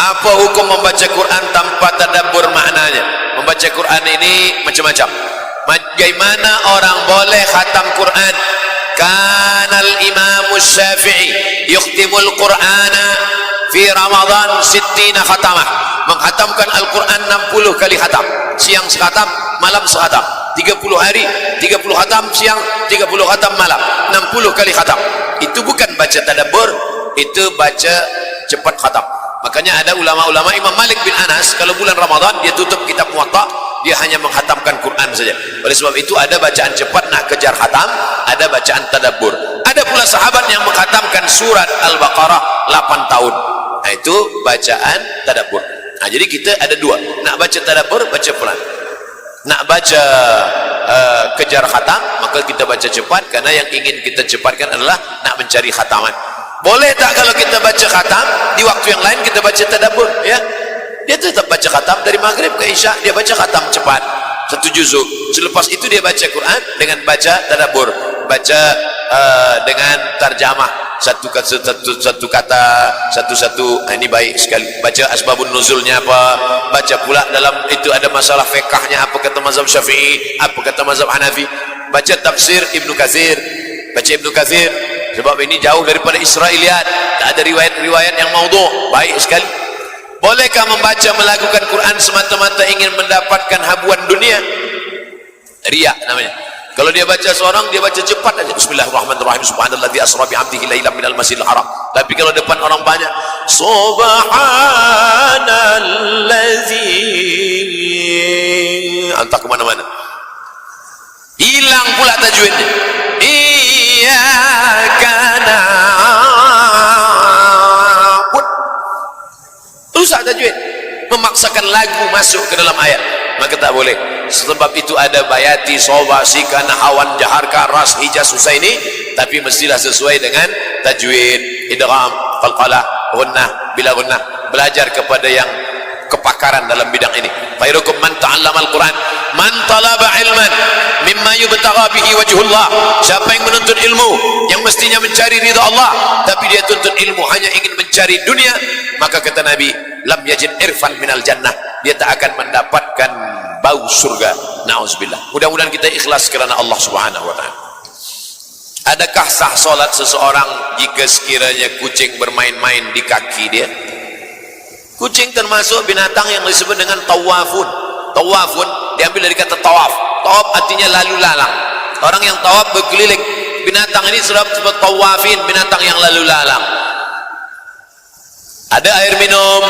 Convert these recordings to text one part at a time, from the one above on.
Apa hukum membaca Quran tanpa tadabbur maknanya? Membaca Quran ini macam-macam. Bagaimana orang boleh khatam Quran? Kanal Imam Syafi'i yukhtimul Qur'ana fi Ramadan 60 khatamah. Menghatamkan Al-Quran 60 kali khatam. Siang sekhatam, malam sekhatam. 30 hari, 30 khatam siang, 30 khatam malam. 60 kali khatam. Itu bukan baca tadabbur, itu baca cepat khatam. Makanya ada ulama-ulama, Imam Malik bin Anas, kalau bulan Ramadan dia tutup kitab Muwatta, dia hanya menghatamkan Quran saja. Oleh sebab itu ada bacaan cepat nak kejar khatam, ada bacaan tadabbur. Ada pula sahabat yang menghatamkan surat Al-Baqarah 8 tahun. Nah, itu bacaan tadabbur. Nah, jadi kita ada dua, nak baca tadabbur, baca pelan. Nak baca kejar khatam, maka kita baca cepat, karena yang ingin kita cepatkan adalah nak mencari khataman. Boleh tak kalau kita baca khatam di waktu yang lain kita baca tadabbur, ya? Dia tetap baca khatam dari maghrib ke isya, dia baca khatam cepat satu juzuk. Selepas itu dia baca Quran dengan baca tadabbur, baca dengan tarjamah, satu kata satu-satu. Ini baik sekali. Baca asbabun nuzulnya apa, baca pula dalam itu ada masalah fiqhnya, apa kata mazhab Syafi'i, apa kata mazhab Hanafi. Baca tafsir Ibnu Katsir, baca Ibnu Katsir, sebab ini jauh daripada Israiliyat, tak ada riwayat-riwayat yang maudhu'. Baik sekali. Bolehkah membaca melakukan Quran semata-mata ingin mendapatkan habuan dunia? Riya namanya. Kalau dia baca seorang, dia baca cepat aja. Bismillahirrahmanirrahim. Subhanalladzi asra bi 'abdihi lailan minal masjidil haram. Tapi kalau depan orang banyak, subhanalladzi, entah kemana-mana. Hilang pula tajwidnya. Iyyaka na'budu. Rusak tajwid. Memaksakan lagu masuk ke dalam ayat, maka tak boleh. Sebab itu ada bayati, soba, sika, nahawan, jaharka, ras, hijaz, husaini, tapi mestilah sesuai dengan tajwid, idgham, qalqalah, gunnah, bila gunnah. Belajar kepada yang kepakaran dalam bidang ini. Khairukum man ta'allamal Quran, man talaba ilman mimma yubtagha bihi wajhullah. Siapa yang menuntut ilmu yang mestinya mencari ridha Allah, tapi dia tuntut ilmu hanya ingin mencari dunia, maka kata Nabi, lam yajid irfan minal jannah, dia tak akan mendapatkan bau surga. Na'udzubillah. Mudah-mudahan kita ikhlas kerana Allah Subhanahu wa ta'ala. Adakah sah solat seseorang jika sekiranya kucing bermain-main di kaki dia? Kucing termasuk binatang yang disebut dengan tawafun. Tawafun diambil dari kata tawaf. Tawaf artinya lalu lalang. Orang yang tawaf berkeliling. Binatang ini disebut tawafin, binatang yang lalu lalang. Ada air minum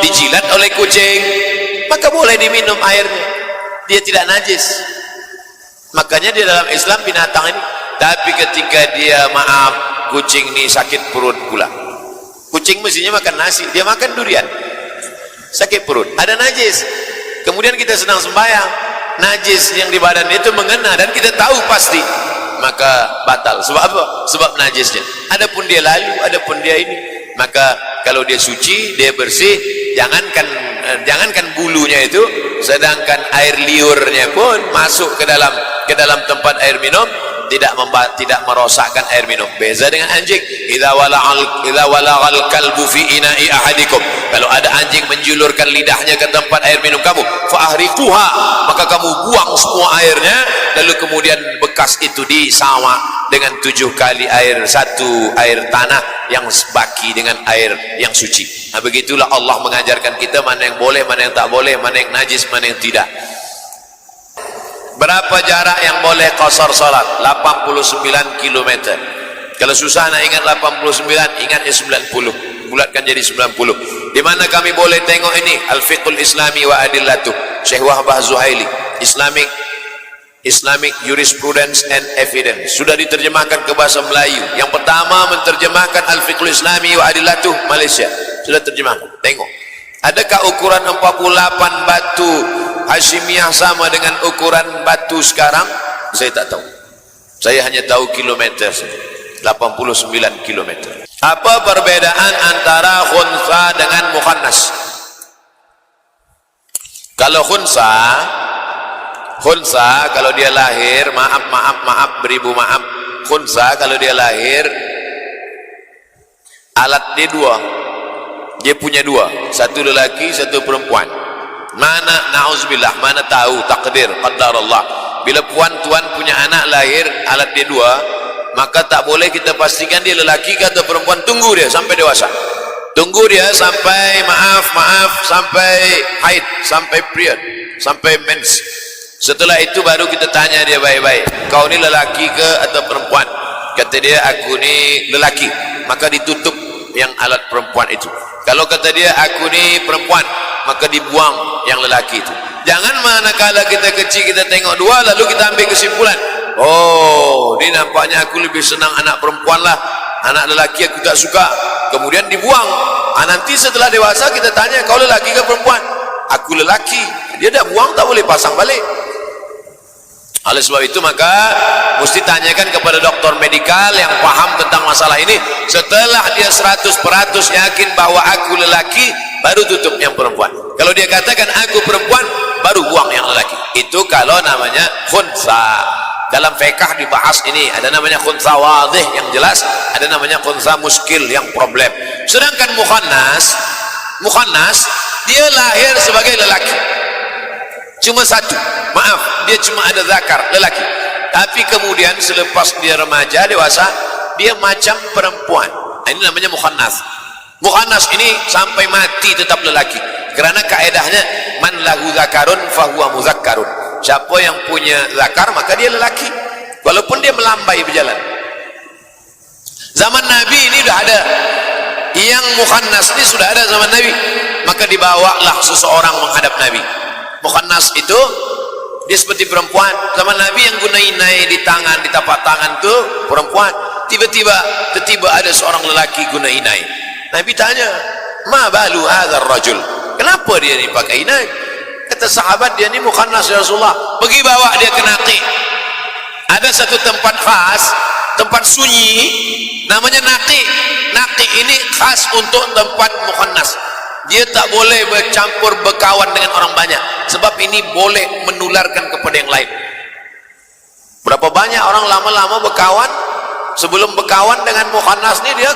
dijilat oleh kucing, maka boleh diminum airnya, dia tidak najis. Makanya di dalam Islam binatang ini. Tapi ketika dia maaf, kucing ini sakit perut pula. Kucing mestinya makan nasi, dia makan durian, sakit perut, ada najis. Kemudian kita sedang sembahyang, najis yang di badan itu mengena dan kita tahu pasti, maka batal. Sebab apa? Sebab najisnya. Adapun dia lalu, adapun dia ini, maka kalau dia suci, dia bersih, jangankan bulunya itu, sedangkan air liurnya pun masuk ke dalam tempat air minum, tidak merosakkan air minum. Beza dengan anjing. Idza walagal kalbu fi ina'i ahadikum, kalau ada anjing menjulurkan lidahnya ke tempat air minum kamu, fa ahriquha, maka kamu buang semua airnya, lalu kemudian bekas itu disawa dengan 7 kali air tanah yang baki dengan air yang suci. Nah, begitulah Allah mengajarkan kita mana yang boleh, mana yang tak boleh, mana yang najis, mana yang tidak. Berapa jarak yang boleh qasar salat? 89 km. Kalau susah nak ingat 89, ingatnya 90. Bulatkan jadi 90. Di mana kami boleh tengok ini? Al-Fiqhul Islami wa Adillatuh, Syekh Wahbah Zuhaili. Islamic Jurisprudence and Evidence. Sudah diterjemahkan ke bahasa Melayu. Yang pertama menterjemahkan Al-Fiqhul Islami wa Adillatuh, Malaysia. Sudah terjemahkan. Tengok. Adakah ukuran 48 batu Hashimiyah sama dengan ukuran batu sekarang? Saya tak tahu. Saya hanya tahu kilometer saja. 89 kilometer. Apa perbedaan antara khunsa dengan mukhannas? Kalau khunsa kalau dia lahir, maaf, beribu maaf. Khunsa kalau dia lahir, alat dia 2. dia punya dua, satu lelaki satu perempuan. Mana na'udzubillah, mana tahu takdir qadarullah. Bila tuan punya anak lahir alat dia dua, maka tak boleh kita pastikan dia lelaki atau perempuan. Tunggu dia sampai dewasa, tunggu dia sampai sampai haid, sampai period, sampai mens. Setelah itu baru kita tanya dia baik-baik, kau ni lelaki ke atau perempuan? Kata dia, aku ni lelaki, maka ditutup yang alat perempuan itu. Kalau kata dia, aku ni perempuan, maka dibuang yang lelaki itu. Jangan manakala kita kecil kita tengok dua lalu kita ambil kesimpulan, oh ini nampaknya aku lebih senang anak perempuan lah, anak lelaki aku tak suka, kemudian dibuang. Nanti setelah dewasa kita tanya, kau lelaki ke perempuan? Aku lelaki. Dia dah buang, tak boleh pasang balik. Oleh sebab itu maka mesti tanyakan kepada doktor medikal yang paham tentang masalah ini. Setelah dia 100% yakin bahwa aku lelaki, baru tutup yang perempuan. Kalau dia katakan aku perempuan, baru buang yang lelaki. Itu kalau namanya khunsa. Dalam fiqh dibahas ini, ada namanya khunsa wadih yang jelas, ada namanya khunsa muskil yang problem. Sedangkan mukhannas dia lahir sebagai lelaki, cuma satu, maaf, dia cuma ada zakar lelaki, tapi kemudian selepas dia remaja dewasa dia macam perempuan. Ini namanya mukhannas. Mukhannas ini sampai mati tetap lelaki, kerana kaedahnya man lahu zakarun fahuwa muzakkarun. Siapa yang punya zakar maka dia lelaki, walaupun dia melambai berjalan. Zaman Nabi ini sudah ada yang mukhannas, ini sudah ada zaman Nabi. Maka dibawalah seseorang menghadap Nabi. Mukhannas itu dia seperti perempuan. Zaman Nabi yang guna inai di tangan, di tapak tangan itu perempuan. Tiba-tiba ada seorang lelaki guna inai. Nabi tanya, ma balu hadzal rajul, kenapa dia ni pakai inai? Kata sahabat, dia ni mukhannas ya Rasulullah. Pergi bawa dia ke naqi. Ada satu tempat khas, tempat sunyi, namanya naqi. Naqi ini khas untuk tempat mukhannas. Dia tak boleh bercampur berkawan dengan orang banyak, sebab ini boleh menularkan kepada yang lain. Berapa banyak orang lama-lama berkawan, sebelum berkawan dengan mukhannas ni dia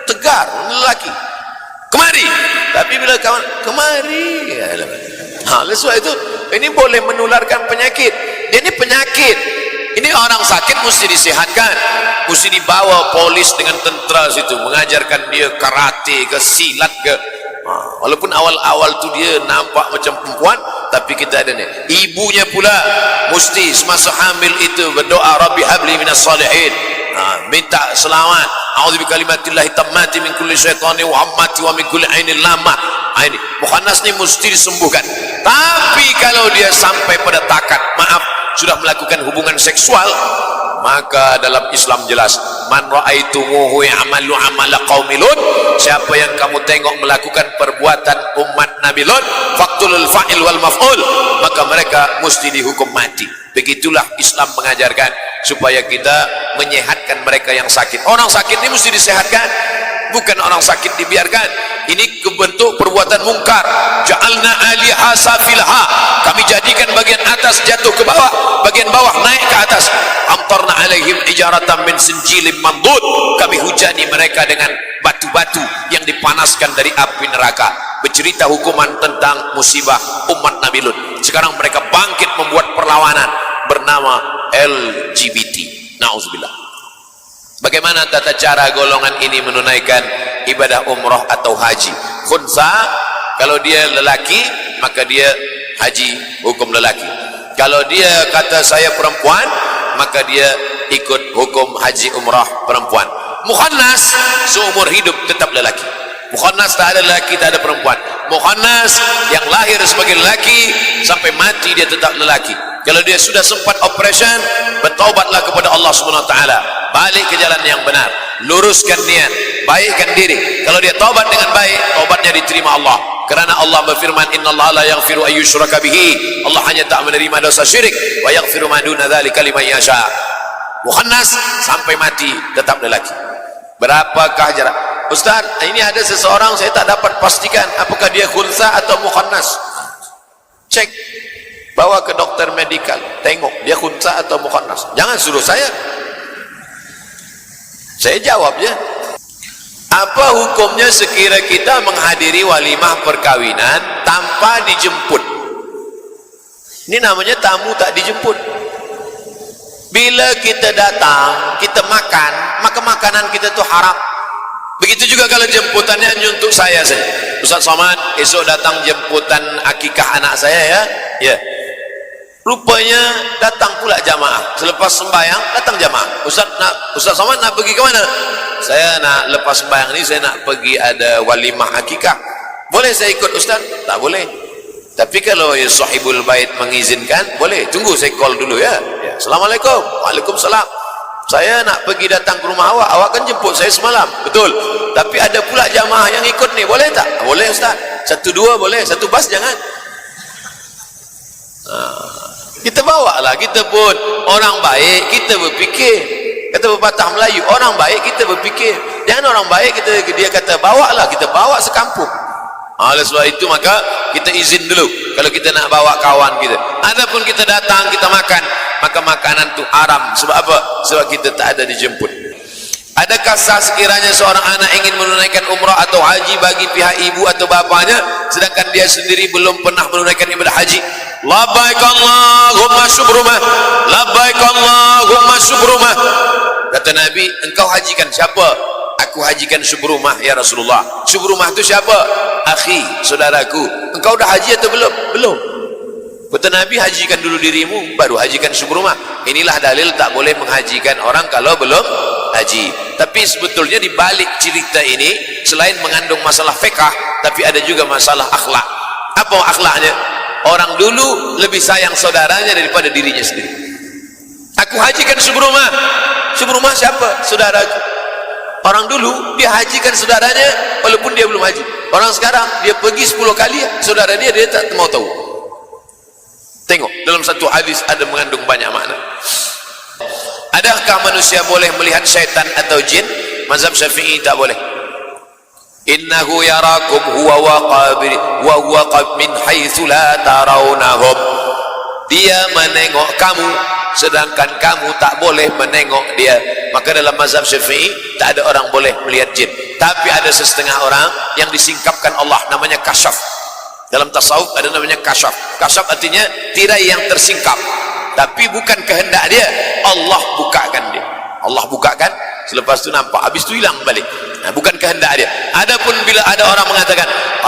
tegar, lelaki, kemari, tapi bila kawan kemari, oleh sebab itu ini boleh menularkan penyakit. Dia ni penyakit. Ini orang sakit mesti disehatkan, mesti dibawa polis dengan tentera situ, mengajarkan dia karate ke silat ke. Walaupun awal-awal tu dia nampak macam perempuan, tapi kita ada ni. Ibunya pula mesti semasa hamil itu berdoa, Rabbi habli minas salihin, minta selamat, a'udzu bikalimatillahi tammati min kulli syaitani wa hammati wa min kulli ainin lamah. Ini mukhannas ni mesti disembuhkan. Tapi kalau dia sampai pada takat, maaf, sudah melakukan hubungan seksual, maka dalam Islam jelas, man ra'aitumuhu ya'malu amala qaumi Lut, siapa yang kamu tengok melakukan perbuatan umat Nabi Lut, faqtulul fa'il wal maf'ul, maka mereka mesti dihukum mati. Begitulah Islam mengajarkan supaya kita menyehatkan mereka yang sakit. Orang sakit ini mesti disehatkan, bukan orang sakit dibiarkan. Ini kebentuk perbuatan mungkar. Ja'alna 'aliha safilha, kami jadikan bagian atas jatuh ke bawah, bagian bawah naik ke atas. Amtarna 'alaihim ijaratan min sinjilin mandud, kami hujani mereka dengan batu-batu yang dipanaskan dari api neraka. Bercerita hukuman tentang musibah umat Nabi Lut. Sekarang mereka bangkit membuat perlawanan bernama LGBT. Nauzubillah. Bagaimana tata cara golongan ini menunaikan ibadah umrah atau haji? Khunsa, kalau dia lelaki maka dia haji hukum lelaki. Kalau dia kata saya perempuan, maka dia ikut hukum haji umrah perempuan. Mukhannas seumur hidup tetap lelaki. Mukhannas tak ada lelaki, tak ada perempuan. Mukhannas yang lahir sebagai lelaki sampai mati dia tetap lelaki. Kalau dia sudah sempat operation, bertaubatlah kepada Allah Subhanahu wa taala. Balik ke jalan yang benar, luruskan niat, baikkan diri. Kalau dia taubat dengan baik, taubatnya diterima Allah. Kerana Allah berfirman, innallaha la yaghfiru ay yushraka bihi, Allah hanya tak menerima dosa syirik, wa yaghfiru ma duna dzalika liman yasha. Mukhannas sampai mati tetap lelaki. Berapakah jarak? Ustaz, ini ada seseorang saya tak dapat pastikan apakah dia khunsa atau mukhannas. Cek, bawa ke dokter medikal, tengok dia khunsa atau mukhannas. Jangan suruh saya jawab je. Apa hukumnya sekira kita menghadiri walimah perkawinan tanpa dijemput? Ini namanya tamu tak dijemput. Bila kita datang, kita makan, maka makanan kita itu haram. Begitu juga kalau jemputannya hanya untuk saya saja. Ustaz Somad, esok datang jemputan akikah anak saya ya. Ya. Rupanya datang pula jamaah. Selepas sembahyang datang jamaah. Ustaz Somad nak pergi ke mana? Saya nak lepas sembahyang ini saya nak pergi ada walimah akikah. Boleh saya ikut Ustaz? Tak boleh. Tapi kalau ya sahibul bait mengizinkan, boleh. Tunggu saya call dulu ya. Ya. Assalamualaikum. Waalaikumsalam. Saya nak pergi datang ke rumah awak kan jemput saya semalam. Betul. Tapi ada pula jamaah yang ikut ni, boleh tak? Boleh Ustaz. 1 2 boleh, 1 bas jangan. Kita bawa lah, kita pun orang baik, kita berfikir. Kata pepatah Melayu, orang baik kita berfikir. Jangan orang baik dia kata bawa lah, kita bawa sekampung. Oleh sebab itu maka kita izin dulu kalau kita nak bawa kawan kita. Adapun kita datang, kita makan, maka makanan itu haram. Sebab apa? Sebab kita tak ada dijemput. Adakah sah sekiranya seorang anak ingin menunaikan umrah atau haji bagi pihak ibu atau bapanya sedangkan dia sendiri belum pernah menunaikan ibadah haji? Labbaik Allahumma syukrumah, labbaik Allahumma syukrumah. Kata Nabi, engkau hajikan siapa? Aku hajikan Syubrumah ya Rasulullah. Syubrumah itu siapa? Akhi, saudaraku. Engkau dah haji atau belum? Belum. Kata Nabi, hajikan dulu dirimu baru hajikan Syubrumah. Inilah dalil tak boleh menghajikan orang kalau belum haji. Tapi sebetulnya di balik cerita ini selain mengandung masalah fiqh, tapi ada juga masalah akhlak. Apa akhlaknya? Orang dulu lebih sayang saudaranya daripada dirinya sendiri. Aku hajikan Syubrumah. Syubrumah siapa? Saudaraku. Orang dulu dia hajikan saudaranya walaupun dia belum haji. Orang sekarang dia pergi 10 kali saudara dia tak mau tahu. Tengok dalam satu hadis ada mengandung banyak makna. Adakah manusia boleh melihat syaitan atau jin? Mazhab Syafi'i tak boleh. Innahu yarakum huwa wa min haitsu la tarawnahum. Dia menengok kamu sedangkan kamu tak boleh menengok dia. Maka dalam mazhab Syafi'i tak ada orang boleh melihat jin. Tapi ada setengah orang yang disingkapkan Allah, namanya kasyaf. Dalam tasawuf ada namanya kasyaf. Kasyaf artinya tirai yang tersingkap. Tapi bukan kehendak dia, Allah bukakan dia. Allah bukakan, selepas itu nampak, habis itu hilang balik. Nah, bukan kehendak dia. Adapun bila ada orang mengatakan,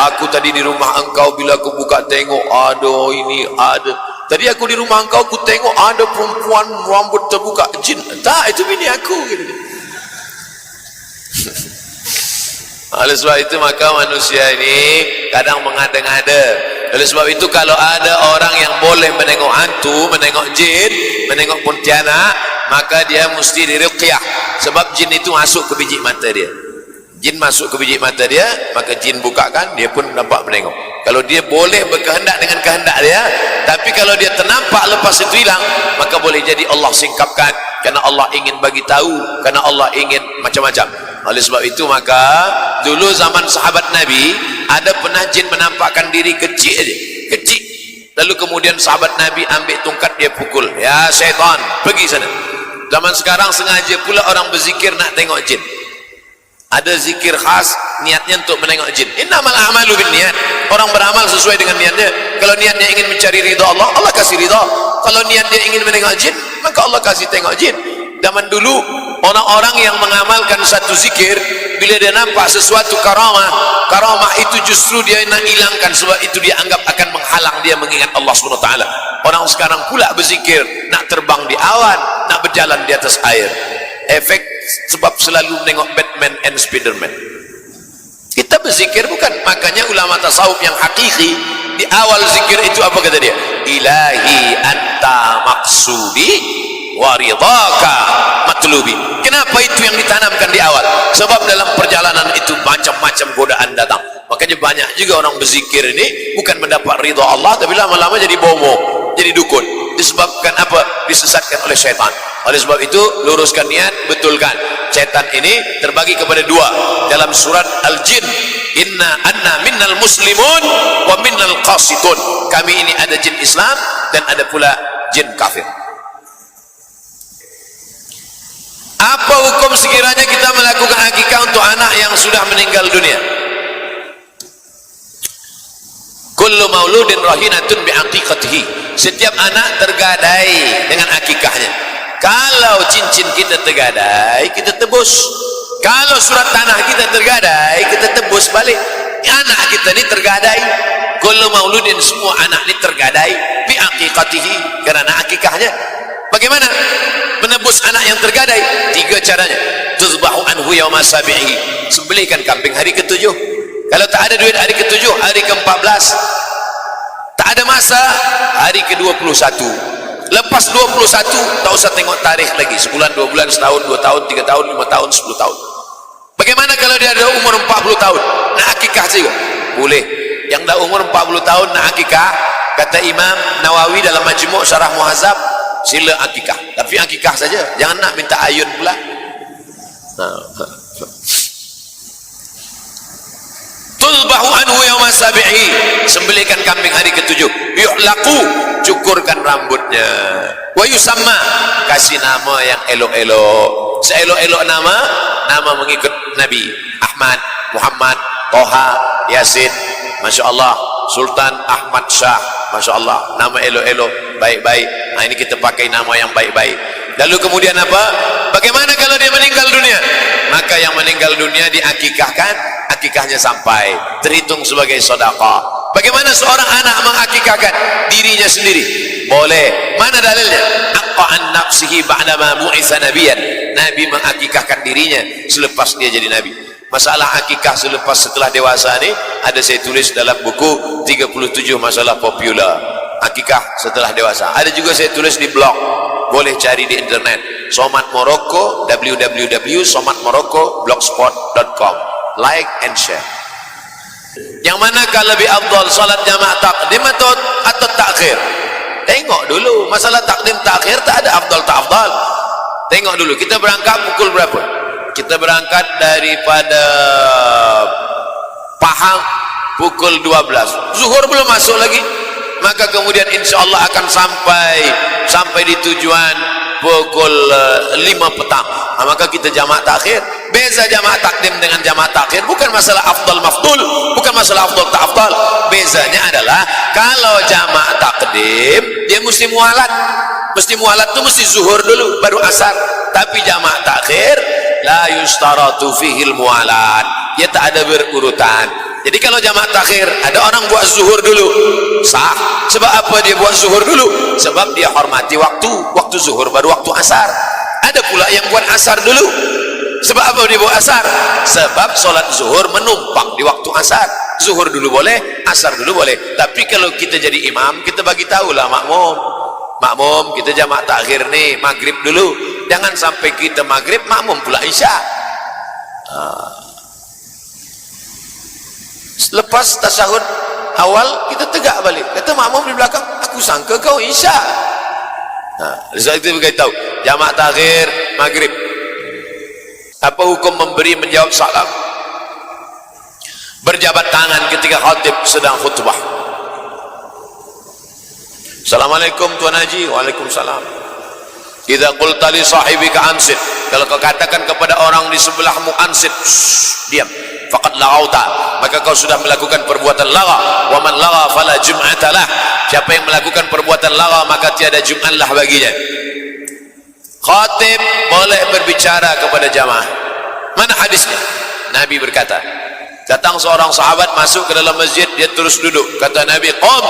aku tadi di rumah engkau, bila aku buka tengok ada ini, ada. Tadi aku di rumah engkau, aku tengok ada perempuan rambut terbuka, jin. Tak, itu bini aku gitu. Oleh sebab itu maka manusia ini kadang mengada-ngada. Oleh sebab itu kalau ada orang yang boleh menengok hantu, menengok jin, menengok pontianak, maka dia mesti diruqyah. Sebab jin itu masuk ke biji mata dia. Jin masuk ke biji mata dia, maka jin bukakan, dia pun nampak menengok. Kalau dia boleh berkehendak dengan kehendak dia, tapi kalau dia ternampak lepas itu hilang, maka boleh jadi Allah singkapkan, karena Allah ingin bagi tahu, karena Allah ingin macam-macam. Oleh sebab itu maka dulu zaman sahabat Nabi ada pernah jin menampakkan diri kecil aja, kecil. Lalu kemudian sahabat Nabi ambil tongkat, dia pukul, ya syaitan pergi sana. Zaman sekarang sengaja pula orang berzikir nak tengok jin. Ada zikir khas niatnya untuk menengok jin. Innamal a'malu binniyat. Orang beramal sesuai dengan niatnya. Kalau niatnya ingin mencari ridha Allah, Allah kasih ridha. Kalau niat dia ingin menengok jin, maka Allah kasih tengok jin. Zaman dulu orang-orang yang mengamalkan satu zikir, bila dia nampak sesuatu karamah itu justru dia nak hilangkan, sebab itu dia anggap akan menghalang dia mengingat Allah SWT. Orang sekarang pula berzikir nak terbang di awan, nak berjalan di atas air. Efek sebab selalu menengok Batman and Spiderman. Kita berzikir bukan, makanya ulama tasawuf yang hakiki di awal zikir itu apa kata dia? Ilahi anta maksudi wa ridhaka matlubi. Kenapa itu yang ditanamkan di awal? Sebab dalam perjalanan itu macam-macam godaan datang. Makanya banyak juga orang berzikir ini bukan mendapat ridha Allah, tapi lama-lama jadi bomo, jadi dukun. Disebabkan apa? Disesatkan oleh syaitan. Oleh sebab itu luruskan niat, betulkan. Syaitan ini terbagi kepada dua dalam surat Al-Jin. Inna anna minnal muslimun wa minnal qasitun. Kami ini ada jin Islam dan ada pula jin kafir. Apa hukum sekiranya kita melakukan akikah untuk anak yang sudah meninggal dunia? Kullu mauludin rahinatun bi'aqiqatihi. Setiap anak tergadai dengan akikahnya. Kalau cincin kita tergadai, kita tebus. Kalau surat tanah kita tergadai, kita tebus balik. Anak kita ni tergadai. Kullu mauludin, semua anak ni tergadai bi'aqiqatihi, karena akikahnya. Bagaimana menebus anak yang tergadai? 3 caranya. Tuzbahu anhu yawma sabi'i. Sembelihkan kambing hari ke-7. Kalau tak ada duit hari ke-7, hari ke-14. Tak ada masa, hari ke-21. Lepas 21, tak usah tengok tarikh lagi. Sebulan, 2 bulan, setahun, 2 tahun, 3 tahun, 5 tahun, 10 tahun. Bagaimana kalau dia ada umur 40 tahun? Nak akikah juga? Boleh. Yang dah umur 40 tahun nak akikah, kata Imam Nawawi dalam Majmu' Syarah Muhadzab, sila akikah. Tapi akikah saja, jangan nak minta ayun pula. Tulbahu anhu yawma sabi'i. Sembelihkan kambing hari ke-7. Yu'laqu, cukurkan rambutnya. Wa yusamma, kasih nama yang elok-elok. Seelok-elok nama, nama mengikut Nabi. Ahmad, Muhammad, Toha, Yasin, Masya Allah. Sultan Ahmad Shah, Masya Allah. Nama elok-elok, baik-baik. Nah, ini kita pakai nama yang baik-baik. Lalu kemudian apa? Bagaimana kalau dia meninggal dunia? Maka yang meninggal dunia diakikahkan, akikahnya sampai, terhitung sebagai sedekah. Bagaimana seorang anak mengakikahkan dirinya sendiri? Boleh. Mana dalilnya? Aqa'an nafsihi ba'dama bu'itsa nabiyyan. Nabi mengakikahkan dirinya selepas dia jadi nabi. Masalah akikah setelah dewasa ni ada saya tulis dalam buku 37 masalah popular. Akikah setelah dewasa. Ada juga saya tulis di blog. Boleh cari di internet. Somat Morocco, www.somatmorocco.blogspot.com. Like and share. Yang manakah lebih afdal, salat jamaah takdim atau takhir? Tengok dulu. Masalah takdim takhir tak ada afdal tak afdal. Tengok dulu. Kita berangkat pukul berapa? Kita berangkat daripada Pahang pukul 12. Zuhur belum masuk lagi. Maka kemudian insya Allah akan sampai di tujuan pukul 5 petang. Nah, maka kita jamaah takhir. Beza jamaah takdim dengan jamaah takhir bukan masalah afdal mafdul, bukan masalah afdal tak afdal. Bezanya adalah kalau jamaah takdim dia mesti mualat. Mesti mualat tu mesti zuhur dulu baru asar. Tapi jamaah takhir la yustaratu fihil mualat. Dia tak ada berurutan. Jadi kalau jamaah takhir ada orang buat zuhur dulu, sah. Sebab apa dia buat zuhur dulu? Sebab dia hormati waktu zuhur baru waktu asar. Ada pula yang buat asar dulu. Sebab apa dia buat asar? Sebab solat zuhur menumpang di waktu asar. Zuhur dulu boleh, asar dulu boleh. Tapi kalau kita jadi imam, kita bagi tahulah makmum kita jamaah takhir nih, maghrib dulu. Jangan sampai kita maghrib makmum pula isya. Lepas tasyahud awal kita tegak balik. Kata makmum di belakang, aku sangka kau isya. Sebab itu beritahu jamaah takhir maghrib. Apa hukum memberi menjawab salam? Berjabat tangan ketika khatib sedang khutbah. Assalamualaikum Tuan Haji. Waalaikumsalam. Idza qulta li sahibika ansit, kalau kau katakan kepada orang di sebelahmu ansit, diam, faqad laghauta, maka kau sudah melakukan perbuatan lagha. Wa man lagha fala jum'ata lah. Siapa yang melakukan perbuatan lagha maka tiada jum'ah baginya. Khatib boleh berbicara kepada jamaah. Mana hadisnya? Nabi berkata, datang seorang sahabat masuk ke dalam masjid, dia terus duduk. Kata Nabi, qum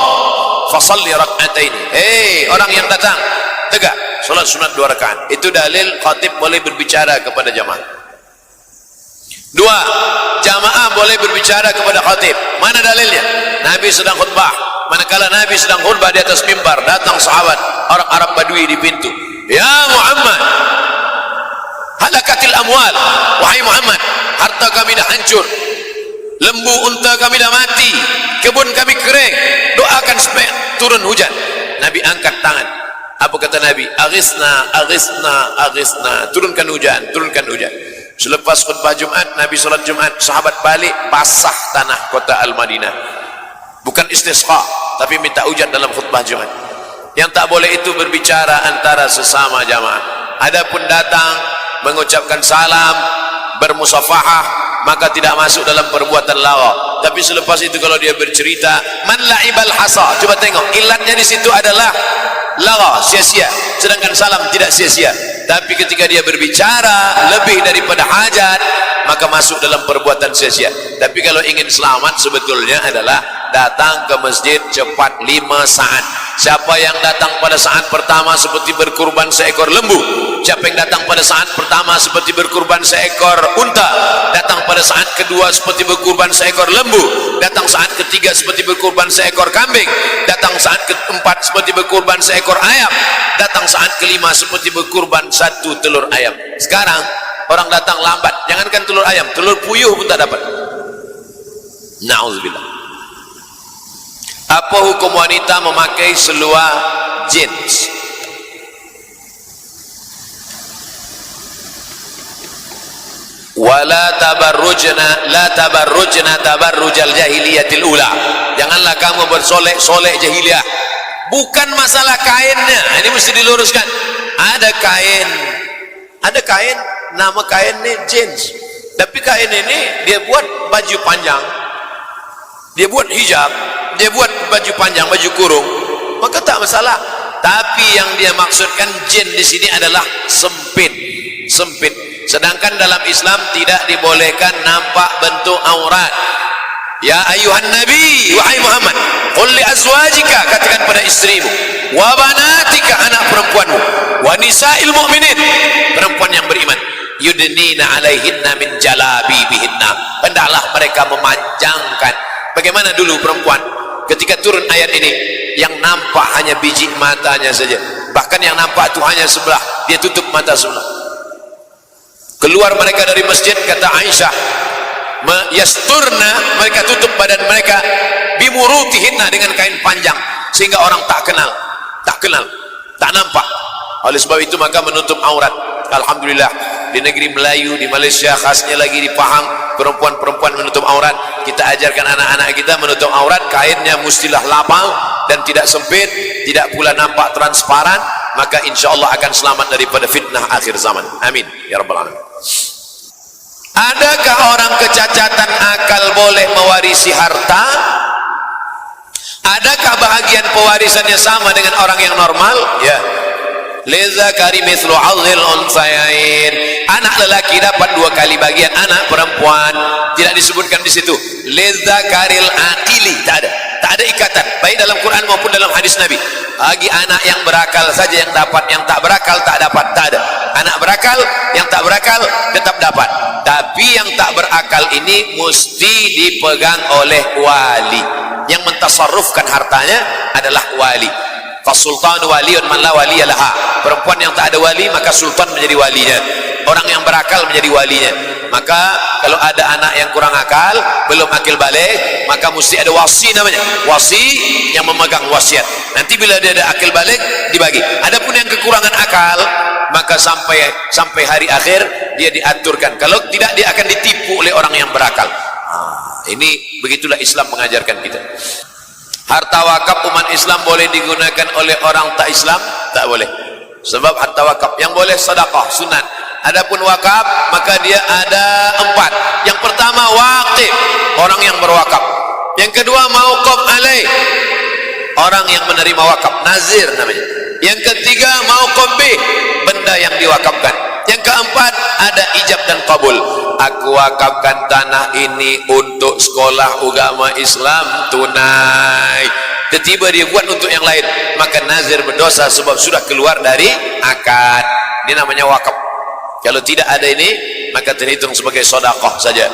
fasalli rak'ataini. Orang yang datang, tegak, salat sunat 2 rakaat. Itu dalil khatib boleh berbicara kepada jamaah. 2, jamaah boleh berbicara kepada khatib. Mana dalilnya? Nabi sedang khutbah. Manakala Nabi sedang khutbah di atas mimbar, datang sahabat orang Arab Badui di pintu. Ya Muhammad, halakatil amwal. Wahai Muhammad, harta kami dah hancur, lembu unta kami dah mati, kebun kami kering, doakan supaya turun hujan. Nabi angkat tangan. Apa kata Nabi? Aghisna, aghisna, aghisna. Turunkan hujan, turunkan hujan. Selepas khutbah Jumat, Nabi solat Jumat, sahabat balik basah tanah kota Al-Madinah. Bukan istisqa, tapi minta hujan dalam khutbah Jumat. Yang tak boleh itu berbicara antara sesama jamaah. Adapun datang mengucapkan salam, bermusafahah, maka tidak masuk dalam perbuatan lagha. Tapi selepas itu kalau dia bercerita, man la'ibal hasa, coba tengok ilatnya di situ adalah lagha, sia-sia, sedangkan salam tidak sia-sia. Tapi ketika dia berbicara lebih daripada hajat, maka masuk dalam perbuatan sia-sia. Tapi kalau ingin selamat sebetulnya adalah datang ke masjid cepat 5 saat. Siapa yang datang pada saat pertama seperti berkurban seekor lembu, siapa yang datang pada saat pertama seperti berkurban seekor unta, datang pada saat kedua seperti berkurban seekor lembu, datang saat ketiga seperti berkurban seekor kambing, datang saat keempat seperti berkurban seekor ayam, datang saat kelima seperti berkurban 1 telur ayam. Sekarang orang datang lambat, jangankan telur ayam, telur puyuh pun tak dapat. Na'udzubillah. Apa hukum wanita memakai seluar jeans? Wala tabarrujna la tabarrujna tabarrujal jahiliyatil ula. Janganlah kamu bersolek-solek jahiliyah. Bukan masalah kainnya, ini mesti diluruskan. Ada kain, nama kain ini jeans, tapi kain ini dia buat baju panjang, dia buat hijab, dia buat baju panjang, baju kurung, maka tak masalah. Tapi yang dia maksudkan jin di sini adalah sempit. Sedangkan dalam Islam tidak dibolehkan nampak bentuk aurat. Ya ayuhan nabi, wahai Muhammad, qul li azwajika, katakan pada istrimu, wa banatika, anak perempuanmu, wa nisa'il mu'minin, perempuan yang beriman, yudnina alaihinna min jalabibihinna, hendaklah mereka memanjangkan. Bagaimana dulu perempuan ketika turun ayat ini, yang nampak hanya biji matanya saja, bahkan yang nampak itu hanya sebelah, dia tutup mata sebelah. Keluar mereka dari masjid, kata Aisyah, yasturna, mereka tutup badan mereka, bimurutihinna, dengan kain panjang, sehingga orang tak kenal, tak nampak. Oleh sebab itu maka menutup aurat. Alhamdulillah di negeri Melayu, di Malaysia, khasnya lagi di Pahang, perempuan-perempuan menutup aurat. Kita ajarkan anak-anak kita menutup aurat, kainnya mestilah lapang dan tidak sempit, tidak pula nampak transparan, maka insya Allah akan selamat daripada fitnah akhir zaman. Amin ya rabbal alamin. Adakah orang kecacatan akal boleh mewarisi harta? Adakah bahagian pewarisannya sama dengan orang yang normal? Ya. Lizakari mithlu hadzil unsayain. Anak lelaki dapat 2 kali bagian anak perempuan. Tidak disebutkan di situ lizakaril aqili, tak ada ikatan baik dalam Quran maupun dalam hadis Nabi. Bagi anak yang berakal saja yang dapat, yang tak berakal tak dapat. Tak ada. Anak berakal, yang tak berakal tetap dapat. Tapi yang tak berakal ini mesti dipegang oleh wali. Yang mentasarrufkan hartanya adalah wali. Fasultanu waliyun man la waliyalaha. Perempuan yang tak ada wali maka sultan menjadi walinya. Orang yang berakal menjadi walinya. Maka kalau ada anak yang kurang akal, belum akil balik, maka mesti ada wasi namanya. Wasi yang memegang wasiat. Nanti bila dia ada akil balik dibagi. Adapun yang kekurangan akal, maka sampai hari akhir dia diaturkan. Kalau tidak dia akan ditipu oleh orang yang berakal. Ini begitulah Islam mengajarkan kita. Harta wakaf umat Islam boleh digunakan oleh orang tak Islam? Tak boleh. Sebab harta wakaf yang boleh sedekah sunat. Adapun wakaf maka dia ada 4. Yang pertama waqif, orang yang berwakaf. Yang kedua mauquf alaih, orang yang menerima wakaf, nazir namanya. Yang ketiga mauquf bih, benda yang diwakafkan. Yang keempat ada ijab dan qabul. Aku wakafkan tanah ini untuk sekolah agama Islam tunai. Tiba-tiba dia buat untuk yang lain, maka nazir berdosa sebab sudah keluar dari akad. Ini namanya wakaf. Kalau tidak ada ini, maka terhitung sebagai sedekah saja.